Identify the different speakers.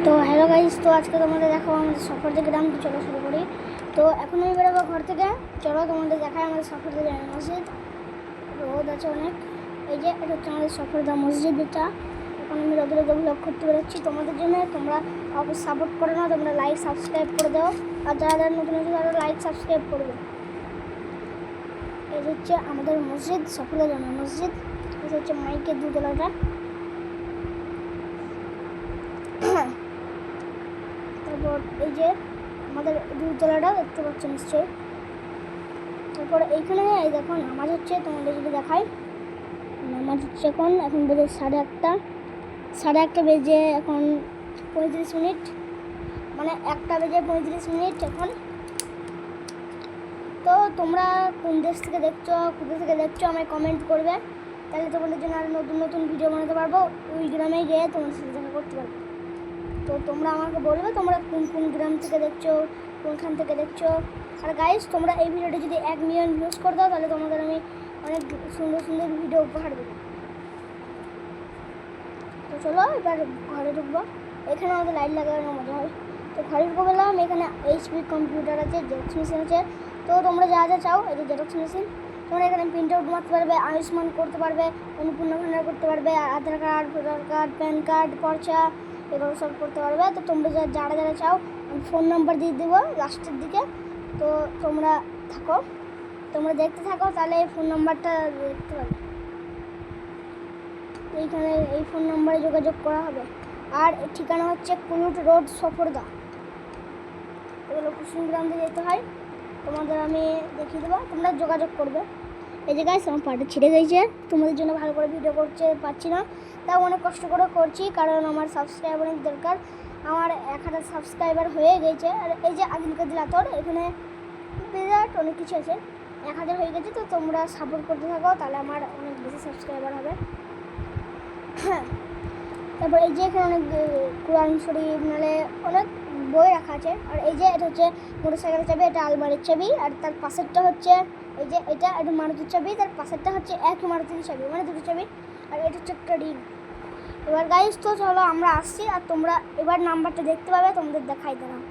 Speaker 1: তো hello guys, তো আজকে তোমাদের দেখাবো আমাদের সফরতে গ্রাম। তো চলো শুরু করি। তো এখন আমি বেরোবো ঘর থেকে। চলো তোমাদের দেখাই আমাদের সফরতে জামে মসজিদ। রোদ আছে অনেক। এই যে এটা হচ্ছে আমাদের সফরদা মসজিদ। এটা এখন আমি রোদে রোদে ব্লগ করতে বেরোচ্ছি তোমাদের জন্য। তোমরা কাউকে সাপোর্ট করো না, তোমরা লাইক সাবস্ক্রাইব করে দাও। আর যারা যারা নতুন আছে তারা লাইক সাবস্ক্রাইব করবে। এই হচ্ছে আমাদের মসজিদ, সফরদা জামে মসজিদ। এটা হচ্ছে মাইকের দুতলাটা। তারপর এই যে আমাদের দুতলাটা দেখতে পাচ্ছেন নিশ্চয়ই। তারপর এইখানে এই দেখো নামাজ হচ্ছে, তোমাদের যদি দেখায়। নামাজ হচ্ছে এখন বেজে 1:30 বেজে এখন 35 মিনিট, মানে 1টা বেজে 35 মিনিট এখন। তো তোমরা কোন দেশ থেকে দেখছো, কোথা থেকে দেখছো আমায় কমেন্ট করবে, তাহলে তোমাদের জন্য আরও নতুন নতুন ভিডিও বানাতে পারবো। ওই গ্রামে গিয়ে তোমাদের সাথে দেখা করতে পারবো। তো তোমরা আমাকে বলবে তোমরা কোন কোন গ্রাম থেকে দেখছো, কোনখান থেকে দেখছো। আর গাইস, তোমরা এই ভিডিওটা যদি 1 মিলিয়ন ভিউজ করে দাও তাহলে তোমাদের আমি অনেক সুন্দর সুন্দর ভিডিও উপহার দেবো। তো চলো এবার ঘরে ঢুকবো। এখানে আমাদের লাইট লাগানো মজা হয়। তো ঘরে ঢুকে বললাম, এখানে HP কম্পিউটার আছে, জেরক্স মেশিন আছে। তো তোমরা যা যা চাও, এই যে জেরক্স মেশিন, তোমরা এখানে প্রিন্ট আউট মারতে পারবে, আয়ুষ্মান করতে পারবে, অন্নপূর্ণ ভান্ডার করতে পারবে, Aadhaar card, voter card, PAN card, পর্চা, এগুলো সব করতে পারবে। তো তোমরা যারা যারা চাও, আমি ফোন নাম্বার দিয়ে দেবো লাস্টের দিকে। তো তোমরা দেখতে থাকো, তাহলে এই ফোন নাম্বারটা দেখতে পাবে। এইখানে এই ফোন নাম্বারে যোগাযোগ করা হবে। আর ঠিকানা হচ্ছে কুলুট রোড, সফরদা। এগুলো কুসুমগ্রাম থেকে যেতে হয়। তোমাদের আমি দেখিয়ে দেবো, তোমরা যোগাযোগ করবে। এই যে গাইস, আমার পাটা ছিঁড়ে গেছে, তোমাদের জন্য ভালো করে ভিডিও করতে পারছি না, তাও অনেক কষ্ট করে করছি, কারণ আমার সাবস্ক্রাইবার অনেক দরকার। আমার 1000 সাবস্ক্রাইবার হয়ে গেছে। আর এই যে আদিল কাদিল আতর, এখানে বিরাট অনেক কিছু আছে, 1000 হয়ে গেছে। তো তোমরা সাপোর্ট করতে থাকো, তাহলে আমার অনেক বেশি সাবস্ক্রাইবার হবে। হ্যাঁ, তারপর এই যে এখানে অনেক কোরআন শরীফ, নাহলে অনেক বই রাখা আছে। আর এই যে এটা হচ্ছে মোটরসাইকেলের চাবি, এটা আলমারির চাবি। আর তার পাশেরটা হচ্ছে এই যে এটা মারুতির চাবি, তার পাশেরটা হচ্ছে একই মারুতির চাবি, মানে দুটো চাবি। আর এটা হচ্ছে একটা রিং। এবার গাইস, তো চলো আমরা আসছি, আর তোমরা এবার নাম্বারটা দেখতে পাবে, তোমাদের দেখাই দিলাম।